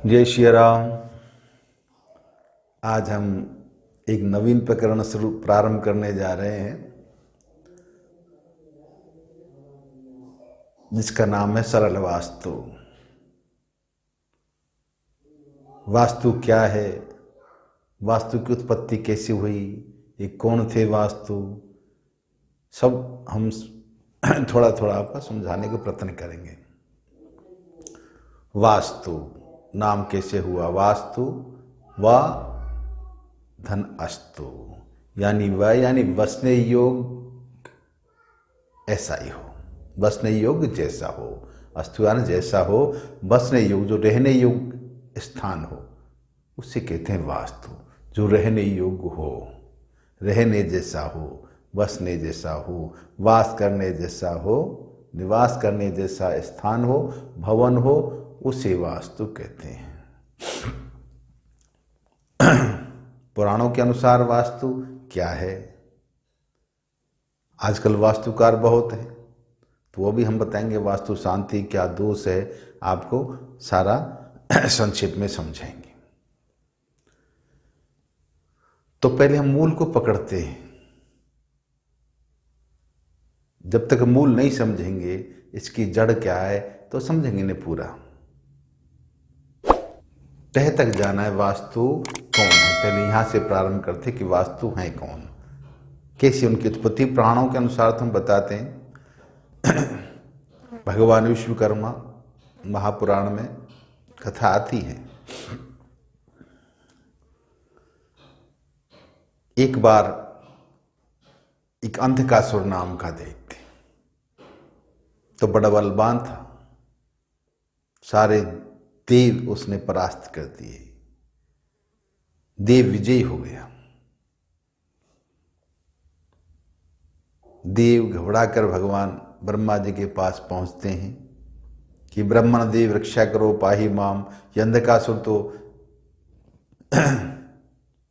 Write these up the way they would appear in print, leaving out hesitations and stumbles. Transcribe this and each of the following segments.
जय श्री राम। आज हम एक नवीन प्रकरण शुरू प्रारंभ करने जा रहे हैं जिसका नाम है सरल वास्तु। वास्तु क्या है, वास्तु की उत्पत्ति कैसे हुई, ये कौन थे वास्तु, सब हम थोड़ा थोड़ा आपको समझाने का प्रयत्न करेंगे। वास्तु नाम कैसे हुआ? वास्तु व धन अस्तु, यानी बसने योग ऐसा ही हो, बसने योग जैसा हो, अस्तु यानी जैसा हो, बसने योग जो रहने योग स्थान हो उसे कहते हैं वास्तु। जो रहने योग्य हो, रहने जैसा हो, बसने जैसा हो, वास करने जैसा हो, निवास करने जैसा स्थान हो, भवन हो, उसे वास्तु कहते हैं। पुराणों के अनुसार वास्तु क्या है? आजकल वास्तुकार बहुत है, तो वो भी हम बताएंगे। वास्तु शांति क्या दोष है, आपको सारा संक्षेप में समझाएंगे। तो पहले हम मूल को पकड़ते हैं। जब तक मूल नहीं समझेंगे इसकी जड़ क्या है तो समझेंगे नहीं पूरा। तह तक जाना है वास्तु कौन है। पहले यहां से प्रारंभ करते कि वास्तु है कौन, कैसी उनकी उत्पत्ति। पुराणों के अनुसार तो हम बताते हैं भगवान विश्वकर्मा, महापुराण में कथा आती है। एक बार एक अंधकासुर नाम का दैत्य, तो बड़ा बलवान था, सारे देव उसने परास्त कर दिए, देव विजयी हो गया। देव घबराकर भगवान ब्रह्मा जी के पास पहुंचते हैं कि ब्रह्मण देव रक्षा करो पाहि माम। ये अंधकासुर तो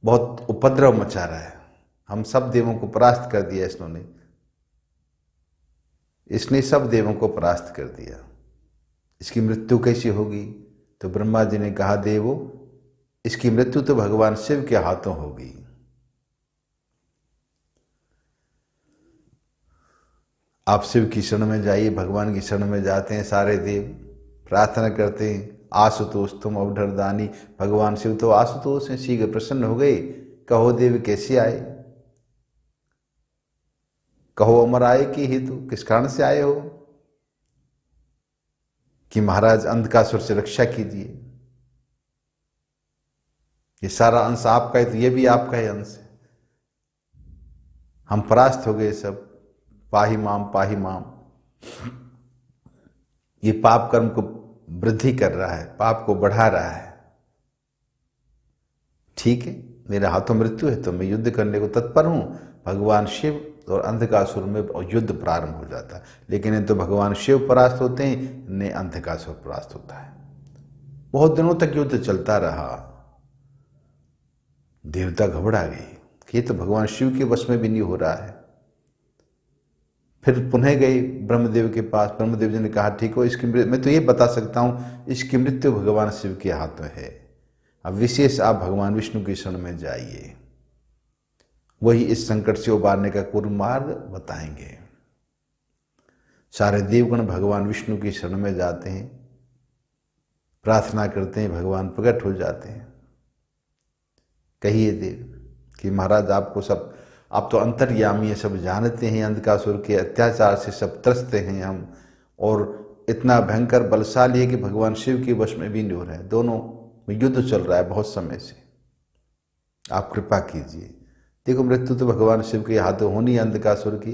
बहुत उपद्रव मचा रहा है, हम सब देवों को परास्त कर दिया इसने सब देवों को परास्त कर दिया, इसकी मृत्यु कैसी होगी? तो ब्रह्मा जी ने कहा, देवो इसकी मृत्यु तो भगवान शिव के हाथों होगी। आप शिव की शरण में जाइए। भगवान की शरण में जाते हैं सारे देव, प्रार्थना करते हैं, आशुतोष तुम अवधरदानी। भगवान शिव तो आशुतोष हैं, शीघ्र प्रसन्न हो गए। कहो देव कैसे आए, कहो अमर आए कि हेतु, किस कारण से आए हो? कि महाराज अंधकासुर से रक्षा कीजिए, ये सारा अंश आपका है तो ये भी आपका ही अंश है, हम परास्त हो गए सब। पाहि माम पाहि माम। ये पाप कर्म को वृद्धि कर रहा है, पाप को बढ़ा रहा है। ठीक है, मेरे हाथों मृत्यु है तो मैं युद्ध करने को तत्पर हूं। भगवान शिव और अंधकासुर में युद्ध प्रारंभ हो जाता है। लेकिन ये तो भगवान शिव परास्त होते हैं, ने अंधकासुर परास्त होता है। बहुत दिनों तक युद्ध चलता रहा। देवता घबरा गए कि ये तो भगवान शिव के वश में भी नहीं हो रहा है। फिर पुनः गए ब्रह्मदेव के पास। ब्रह्मदेव जी ने कहा, ठीक हो, इसकी मैं तो ये बता सकता हूं, इसकी मृत्यु भगवान शिव के हाथ में है। अब विशेष आप भगवान विष्णु की शरण में जाइए, वही इस संकट से उबारने का पूर्ण मार्ग बताएंगे। सारे देवगण भगवान विष्णु की शरण में जाते हैं, प्रार्थना करते हैं, भगवान प्रकट हो जाते हैं। कहिए देव कि महाराज आपको सब, आप तो अंतर्यामी है, सब जानते हैं, अंधकासुर के अत्याचार से सब त्रस्त हैं हम, और इतना भयंकर बलशाली है कि भगवान शिव के वश में भी नहीं हो रहा है। दोनों में युद्ध चल रहा है बहुत समय से, आप कृपा कीजिए। देखो मृत्यु तो भगवान शिव के हाथों होनी है अंधकासुर की।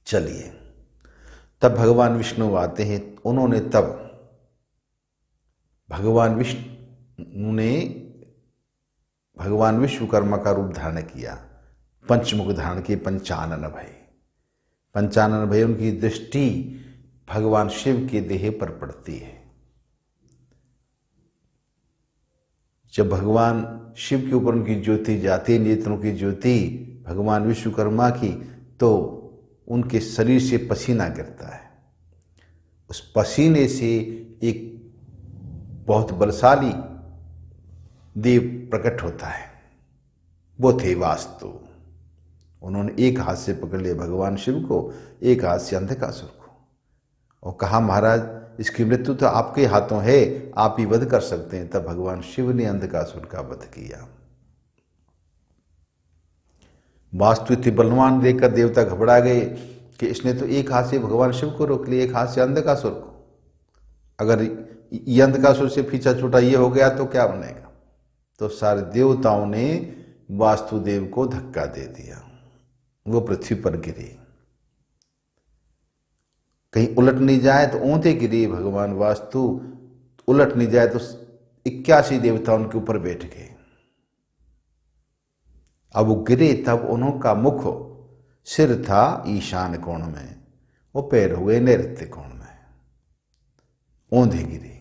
चलिए, तब भगवान विष्णु आते हैं। उन्होंने तब भगवान विष्णु ने भगवान विश्वकर्मा का रूप धारण किया, पंचमुख धारण किए, पंचानन भय। पंचानन भय, उनकी दृष्टि भगवान शिव के देह पर पड़ती है। जब भगवान शिव के ऊपर उनकी ज्योति जाती, नेत्रों की ज्योति भगवान विश्वकर्मा की, तो उनके शरीर से पसीना गिरता है। उस पसीने से एक बहुत बलशाली देव प्रकट होता है, वो थे वास्तु। उन्होंने एक हाथ से पकड़ लिया भगवान शिव को, एक हाथ से अंधकासुर को, और कहा महाराज इसकी मृत्यु तो आपके हाथों है, आप ही वध कर सकते हैं। तब भगवान शिव ने अंधकासुर का वध किया। वास्तु इतने बलवान देखकर देवता घबरा गए कि इसने तो एक हाथ से भगवान शिव को रोक लिया, एक हाथ से अंधकासुर को। अगर ये अंधकासुर से पीछा छूटा ये हो गया तो क्या बनेगा। तो सारे देवताओं ने वास्तुदेव को धक्का दे दिया, वो पृथ्वी पर गिरे। कहीं उलट नहीं जाए तो ऊंधे गिरे भगवान वास्तु, उलट नहीं जाए तो 81 देवता उनके ऊपर बैठ गए। अब वो गिरे तब उनका मुख, सिर था ईशान कोण में, वो पैर हुए नैऋत्य कोण में, ऊंधे गिरे।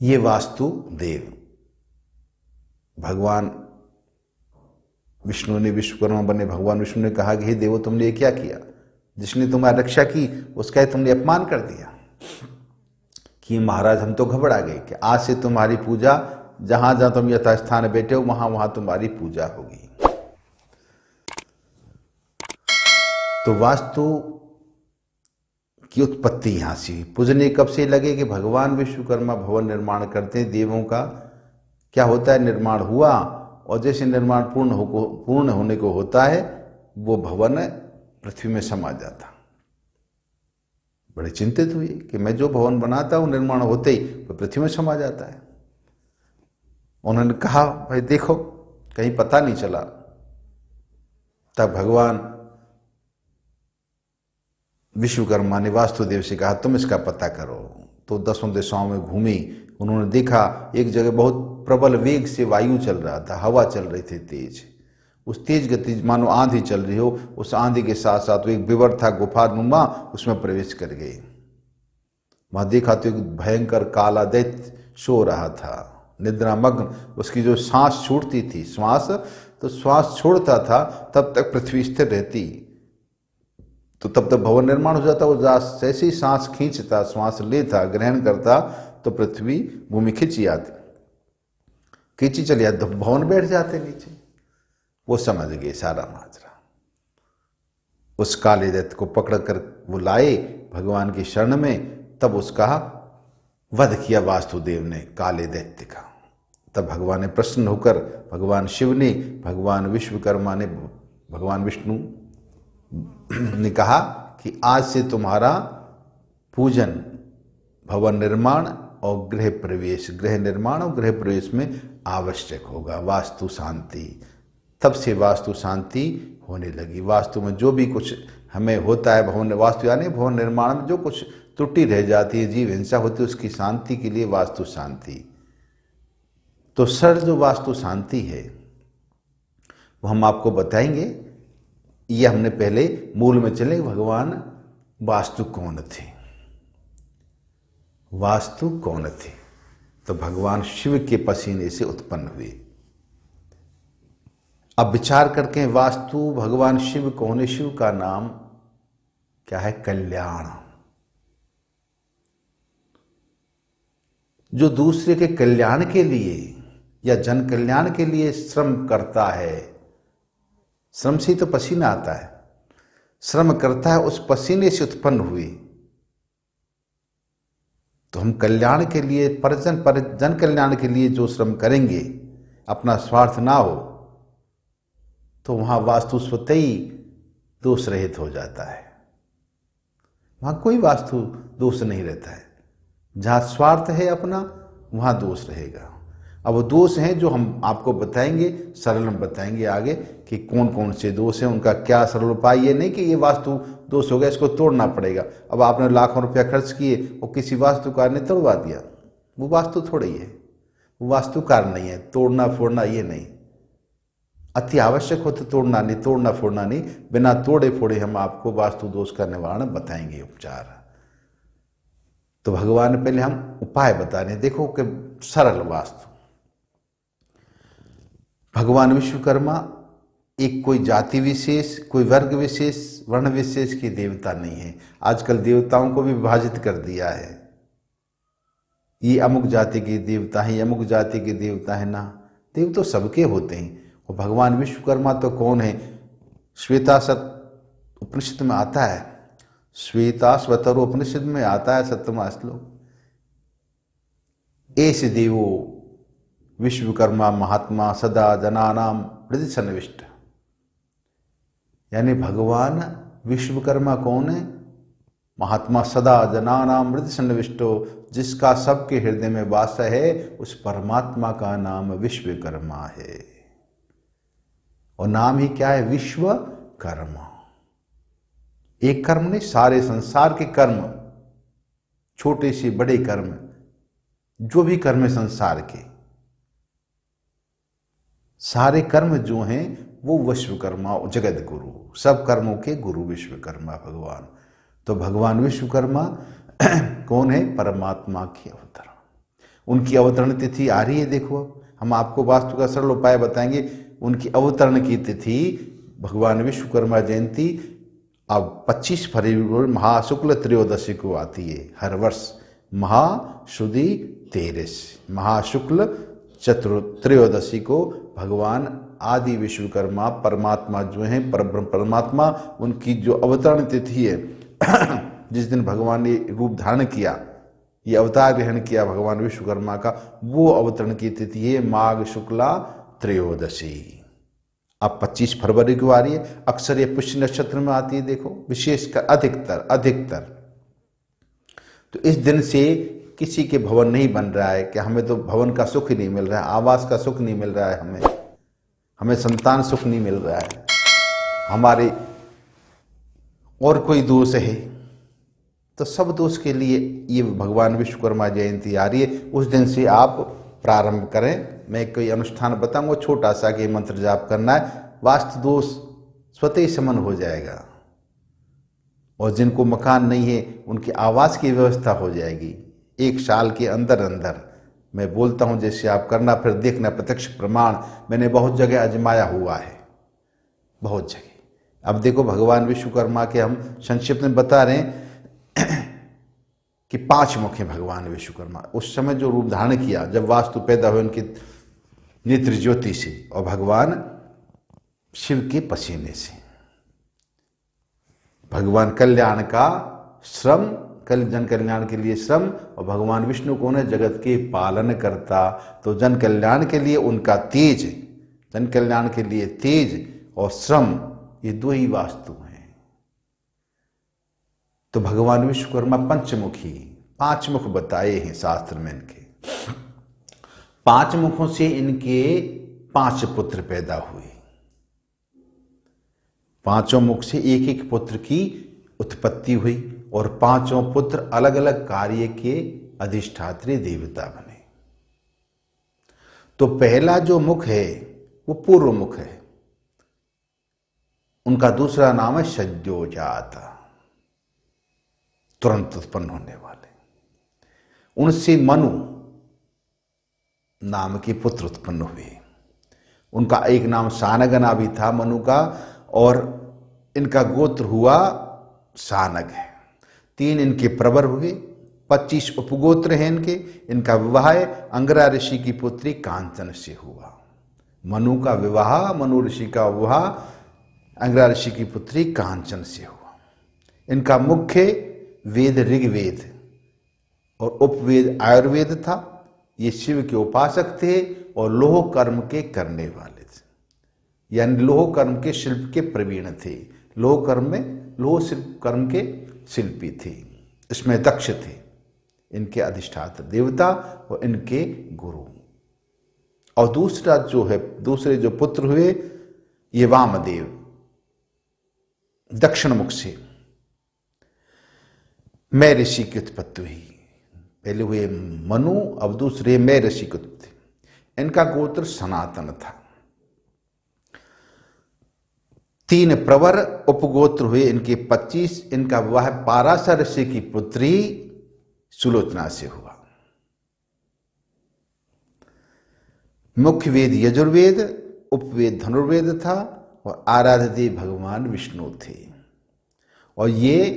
ये वास्तु देव भगवान विष्णु ने, विश्वकर्मा बने भगवान विष्णु ने कहा कि हे देवो तुमने ये क्या किया, जिसने तुम्हारी रक्षा की उसका तुमने अपमान कर दिया। कि महाराज हम तो घबरा गए कि आज से तुम्हारी पूजा जहां जहां तुम यथास्थान बैठे हो वहां वहां तुम्हारी पूजा होगी। तो वास्तु की उत्पत्ति यहां से हुई। पूजने कब से लगे कि भगवान विश्वकर्मा भवन निर्माण करते हैं, देवों का क्या होता है निर्माण हुआ, और जैसे निर्माण पूर्ण होने को होता है वो भवन पृथ्वी में समा जाता। बड़े चिंतित हुए कि मैं जो भवन बनाता हूं निर्माण होते ही वो पृथ्वी में समा जाता है। उन्होंने कहा भाई देखो कहीं पता नहीं चला। तब भगवान विश्वकर्मा ने वास्तुदेव से कहा तुम इसका पता करो। तो 10 दिशाओं में घूमी, उन्होंने देखा एक जगह बहुत प्रबल वेग से वायु चल रहा था, हवा चल रही थी तेज, उस तेज गति मानो आंधी चल रही हो। उस आंधी के साथ साथ वो एक विवर था गुफा नुमा, उसमें प्रवेश कर गए। वहां देखा तो एक भयंकर काला दैत्य सो रहा था निद्रामग्न। उसकी जो सांस छूटती थी, श्वास छोड़ता था तब तक पृथ्वी स्थिर रहती, तो तब तक भवन निर्माण हो जाता। वो जैसे ही सांस खींचता, श्वास लेता, ग्रहण करता तो पृथ्वी भूमि खींची आती, खींची चली आती, तो भवन बैठ जाते नीचे। वो समझ गए सारा माजरा। उस काले दैत्य को पकड़ कर वो लाए भगवान की शरण में, तब उसका वध किया वास्तुदेव ने काले दैत्य का। तब भगवान ने प्रसन्न होकर, भगवान शिव ने, भगवान विश्वकर्मा ने, भगवान विष्णु ने कहा कि आज से तुम्हारा पूजन, भवन निर्माण और गृह प्रवेश, गृह निर्माण और गृह प्रवेश में आवश्यक होगा, वास्तु शांति। तब से वास्तु शांति होने लगी। वास्तु में जो भी कुछ हमें होता है, भवन वास्तु यानी भवन निर्माण में जो कुछ त्रुटि रह जाती है, जीव हिंसा होती है, उसकी शांति के लिए वास्तु शांति। तो सरल जो वास्तु शांति है वो हम आपको बताएंगे। ये हमने पहले मूल में चले, भगवान वास्तु कौन थे, वास्तु कौन थे। तो भगवान शिव के पसीने से उत्पन्न हुए। अब विचार करके वास्तु भगवान शिव कौन है। शिव का नाम क्या है? कल्याण। जो दूसरे के कल्याण के लिए या जन कल्याण के लिए श्रम करता है, श्रम से तो पसीना आता है, श्रम करता है, उस पसीने से उत्पन्न हुए। तो हम कल्याण के लिए, जन कल्याण के लिए जो श्रम करेंगे, अपना स्वार्थ ना हो, तो वहां वास्तु स्वतः ही दोष रहित हो जाता है। वहां कोई वास्तु दोष नहीं रहता है। जहां स्वार्थ है अपना, वहां दोष रहेगा। अब वो दोष हैं जो हम आपको बताएंगे, सरल हम बताएंगे आगे कि कौन कौन से दोष हैं, उनका क्या सरल उपाय। ये नहीं कि ये वास्तु दोष हो गया इसको तोड़ना पड़ेगा। अब आपने लाखों रुपया खर्च किए और किसी वास्तुकार ने तोड़वा दिया, वो वास्तु थोड़ा ही है, वो वास्तुकार नहीं है। तोड़ना फोड़ना ये नहीं, अति आवश्यक हो तो तोड़ना नहीं, तोड़ना फोड़ना नहीं। बिना तोड़े फोड़े हम आपको वास्तु दोष का निवारण बताएंगे, उपचार। तो भगवान ने पहले हम उपाय बता रहे हैं। देखो कि सरल वास्तु। भगवान विश्वकर्मा एक कोई जाति विशेष, कोई वर्ग विशेष, वर्ण विशेष की देवता नहीं है। आजकल देवताओं को भी विभाजित कर दिया है, ये अमुक जाति के देवता है, ये अमुक जाति के देवता है ना। देव तो सबके होते हैं। और भगवान विश्वकर्मा तो कौन है? श्वेताश्वतर उपनिषद में आता है, श्वेताश्वतर उपनिषद में आता है 7वां श्लोक, एष देवो विश्वकर्मा महात्मा सदा जनानाम हृदय सन्निविष्ट। यानी भगवान विश्वकर्मा कौन है? महात्मा सदा जनानाम हृदय सन्निविष्टो, जिसका सबके हृदय में वास है, उस परमात्मा का नाम विश्वकर्मा है। और नाम ही क्या है? विश्वकर्मा। एक कर्म नहीं, सारे संसार के कर्म, छोटे से बड़े कर्म, जो भी कर्म है संसार के, सारे कर्म जो हैं वो विश्वकर्मा, जगत गुरु, सब कर्मों के गुरु विश्वकर्मा भगवान। तो भगवान विश्वकर्मा कौन है? परमात्मा की अवतरण। उनकी अवतरण तिथि आ रही है। देखो, हम आपको वास्तु का सरल उपाय बताएंगे। उनकी अवतरण की तिथि भगवान विश्वकर्मा जयंती अब 25 फरवरी को महाशुक्ल त्रयोदशी को आती है हर वर्ष। महाशुदी 13 महाशुक्ल त्रयोदशी को भगवान आदि विश्वकर्मा परमात्मा जो हैं, परब्रह्म परमात्मा, उनकी जो अवतरण तिथि है जिस दिन भगवान ने रूप धारण किया, ये अवतार ग्रहण किया भगवान विश्वकर्मा का, वो अवतरण की तिथि है माघ शुक्ला त्रयोदशी। अब 25 फरवरी को आ रही है। अक्सर ये पुष्य नक्षत्र में आती है। देखो, विशेषकर अधिकतर तो इस दिन से किसी के भवन नहीं बन रहा है कि हमें तो भवन का सुख ही नहीं मिल रहा है, आवास का सुख नहीं मिल रहा है, हमें संतान सुख नहीं मिल रहा है, हमारे और कोई दोष है, तो सब दोष के लिए ये भगवान विश्वकर्मा जयंती आ रही है। उस दिन से आप प्रारंभ करें। मैं कोई अनुष्ठान बताऊंगा छोटा सा कि मंत्र जाप करना है, वास्तु दोष स्वतः ही शमन हो जाएगा। और जिनको मकान नहीं है उनके आवास की व्यवस्था हो जाएगी 1 साल के अंदर अंदर। मैं बोलता हूँ जैसे आप करना, फिर देखना, प्रत्यक्ष प्रमाण मैंने बहुत जगह आजमाया हुआ है, बहुत जगह। अब देखो, भगवान विश्वकर्मा के हम संक्षिप्त में बता रहे हैं कि 5 मुख हैं भगवान विश्वकर्मा। उस समय जो रूप धारण किया, जब वास्तु पैदा हुए उनकी नेत्र ज्योति से, और भगवान शिव के पसीने से। भगवान कल्याण का श्रम, जन कल्याण के लिए श्रम, और भगवान विष्णु कौन है? जगत के पालन करता। तो जन कल्याण के लिए उनका तेज, जन कल्याण के लिए तेज और श्रम, ये 2 ही वास्तु हैं। तो भगवान विश्वकर्मा पंचमुखी, 5 मुख बताए हैं शास्त्र में इनके। 5 मुखों से इनके 5 पुत्र पैदा हुए। 5 मुख से एक पुत्र की उत्पत्ति हुई, और 5 पुत्र अलग अलग कार्य के अधिष्ठात्री देवता बने। तो पहला जो मुख है वो पूर्व मुख है, उनका दूसरा नाम है सद्योजात, तुरंत उत्पन्न होने वाले। उनसे मनु नाम के पुत्र उत्पन्न हुए। उनका एक नाम सानगना भी था मनु का, और इनका गोत्र हुआ सानग है। 3 इनके प्रवर हुए, 25 उपगोत्र हैं इनके। इनका विवाह अंगरा ऋषि की पुत्री कांचन से हुआ। मनु का विवाह, मनु ऋषि का विवाह अंगरा ऋषि की पुत्री कांचन से हुआ। इनका मुख्य वेद ऋग्वेद और उपवेद आयुर्वेद था। ये शिव के उपासक थे और लोह कर्म के करने वाले थे, यानी लोह कर्म के शिल्प के प्रवीण थे। लोह कर्म में, लोह शिल्प कर्म के शिल्पी थे, इसमें दक्ष थे। इनके अधिष्ठात्र देवता और इनके गुरु। और दूसरा जो है, दूसरे जो पुत्र हुए, ये वामदेव, दक्षिण मुख से मैं ऋषि की उत्पत्ति हुई। पहले हुए मनु, अब दूसरे मैं ऋषि की उत्पत्ति। इनका गोत्र सनातन था। 3 प्रवर उपगोत्र हुए इनके 25। इनका विवाह पाराशर ऋषि की पुत्री सुलोचना से हुआ। मुख्य वेद यजुर्वेद, उपवेद धनुर्वेद था, और आराध्य देव भगवान विष्णु थे। और ये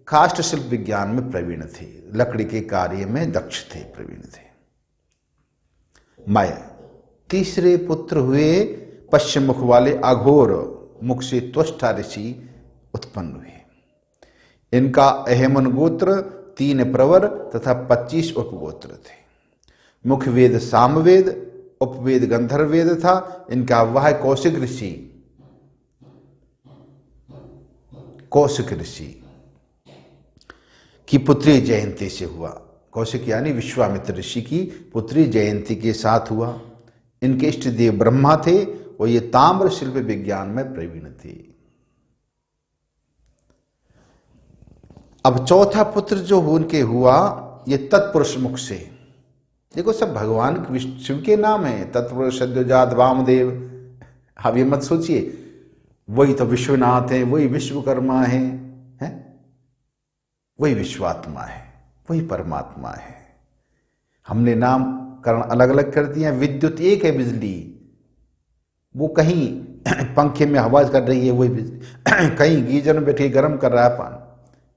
काष्ठ शिल्प विज्ञान में प्रवीण थे, लकड़ी के कार्य में दक्ष थे, प्रवीण थे। माया तीसरे पुत्र हुए पश्चिम मुख वाले अघोर मुख से त्वष्टा ऋषि उत्पन्न हुए। इनका अहेमन गोत्र 3 प्रवर तथा 25 उपगोत्र थे। मुख्य वेद सामवेद, उपवेद गंधर्व वेद था। इनका विवाह कौशिक ऋषि की पुत्री जयंती से हुआ। कौशिक यानी विश्वामित्र ऋषि की पुत्री जयंती के साथ हुआ। इनके इष्ट देव ब्रह्मा थे और ये ताम्र शिल्प विज्ञान में प्रवीण थे। अब चौथा पुत्र जो उनके हुआ ये तत्पुरुष मुख से। देखो सब भगवान शिव के नाम है, तत्पुरुष, सद्योजात, वामदेव। अब ये मत सोचिए वही तो विश्वनाथ है, वही विश्वकर्मा है, वही विश्वात्मा है, वही परमात्मा है। हमने नामकरण अलग अलग कर दिया। विद्युत एक है, बिजली, वो कहीं पंखे में हवा कर रही है वही बिजली, कहीं गीजर में बैठ के गर्म कर रहा है पानी,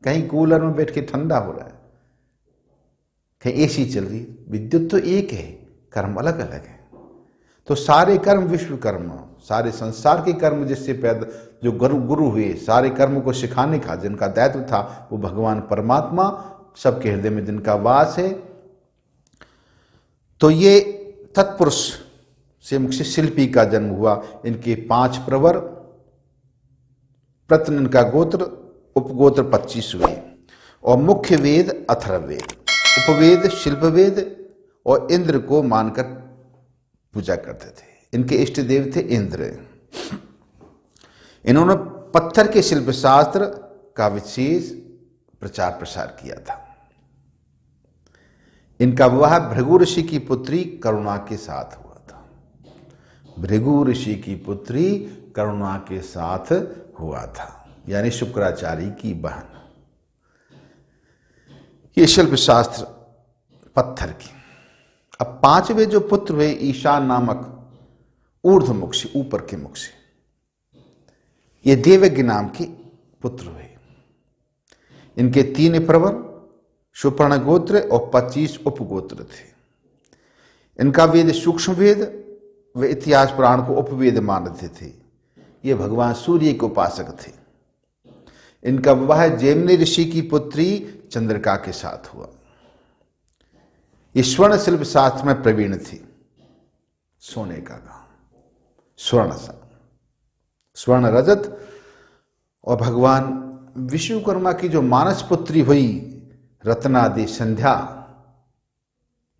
कहीं कूलर में बैठ के ठंडा हो रहा है, कहीं एसी चल रही है। विद्युत तो एक है, कर्म अलग अलग है। तो सारे कर्म विश्वकर्मा, सारे संसार के कर्म जिससे पैदा जो गुरु हुए, सारे कर्म को सिखाने का जिनका दायित्व था वो भगवान परमात्मा सबके हृदय में जिनका वास है। तो ये तत्पुरुष से मुख से शिल्पी का जन्म हुआ। इनके 5 प्रवर, प्रत्न इनका गोत्र, उपगोत्र 25 हुए। और मुख्य वेद अथर्ववेद, उपवेद शिल्पवेद और इंद्र को मानकर पूजा करते थे। इनके इष्ट देव थे इंद्र। इन्होंने पत्थर के शिल्प शास्त्र का विशेष प्रचार प्रसार किया था। इनका विवाह भृगु ऋषि की पुत्री करुणा के साथ हुआ था। भृगु ऋषि की पुत्री करुणा के साथ हुआ था, यानी शुक्राचार्य की बहन। ये शिल्प शास्त्र पत्थर की। अब 5वें जो पुत्र हुए ईशान नामक ऊर्ध्व मुख से, ऊपर के मुख से, ये देवज्ञ नाम के पुत्र हुए। इनके 3 प्रवर, सुपर्ण गोत्र और 25 उपगोत्र थे। इनका वेद सूक्ष्म वेद व इतिहास पुराण को उपवेद मानते थे। ये भगवान सूर्य के उपासक थे। इनका विवाह जैमिनी ऋषि की पुत्री चंद्रिका के साथ हुआ। ये स्वर्ण शिल्प शास्त्र में प्रवीण थी। सोने का काम, स्वर्ण सा, स्वर्ण रजत। और भगवान विश्वकर्मा की जो मानस पुत्री हुई रत्नादि संध्या,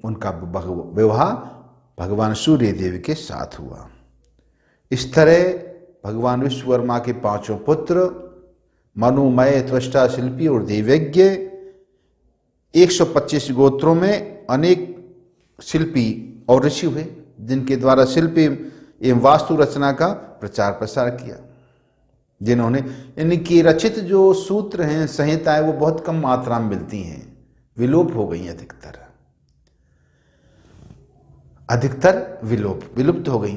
उनका विवाह भगवान सूर्य देव के साथ हुआ। इस तरह भगवान विश्वकर्मा के 5 पुत्र मनुमय, त्वष्टा, शिल्पी और देवज्ञ 125 गोत्रों में अनेक शिल्पी और ऋषि हुए, जिनके द्वारा शिल्पी एवं वास्तु रचना का प्रचार प्रसार किया। जिन्होंने इनकी रचित जो सूत्र हैं, संहिताएं, वो बहुत कम मात्रा में मिलती हैं, विलोप हो गई। अधिकतर विलुप्त हो गई।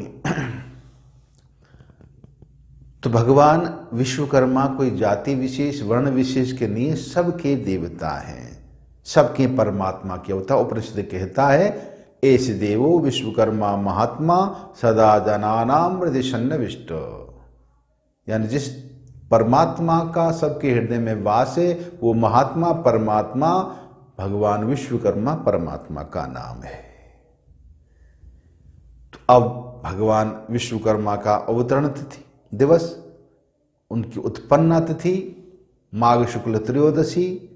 तो भगवान विश्वकर्मा कोई जाति विशेष, वर्ण विशेष के नहीं, सबके देवता हैं, सबके परमात्मा के अवतार। उपनिषद कहता है एस देवो विश्वकर्मा महात्मा सदा जनानाम हृदय सन्निविष्ट। यानी जिस परमात्मा का सबके हृदय में वास है वो महात्मा परमात्मा भगवान विश्वकर्मा परमात्मा का नाम है। तो अब भगवान विश्वकर्मा का अवतरण तिथि दिवस, उनकी उत्पन्ना तिथि माघ शुक्ल त्रयोदशी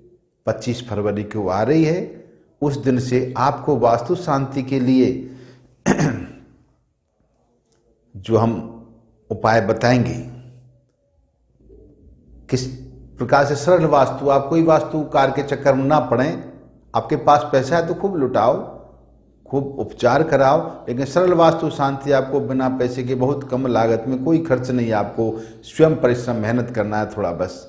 25 फरवरी को आ रही है। उस दिन से आपको वास्तु शांति के लिए जो हम उपाय बताएंगे, किस प्रकार से सरल वास्तु, आप कोई वास्तु कार्य के चक्कर में ना पड़ें। आपके पास पैसा है तो खूब लुटाओ, खूब उपचार कराओ, लेकिन सरल वास्तु शांति आपको बिना पैसे के बहुत कम लागत में, कोई खर्च नहीं, आपको स्वयं परिश्रम मेहनत करना है, थोड़ा बस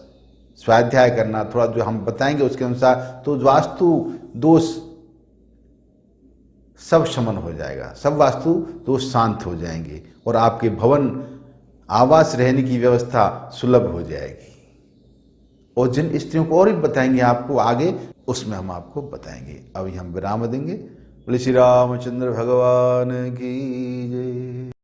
स्वाध्याय करना, थोड़ा जो हम बताएंगे उसके अनुसार, तो वास्तु दोष सब शमन हो जाएगा, सब वास्तु दोष शांत हो जाएंगे और आपके भवन, आवास रहने की व्यवस्था सुलभ हो जाएगी। और जिन स्त्रियों को और भी बताएंगे आपको आगे, उसमें हम आपको बताएंगे। अभी हम विराम देंगे। बोले श्री रामचंद्र भगवान की जय।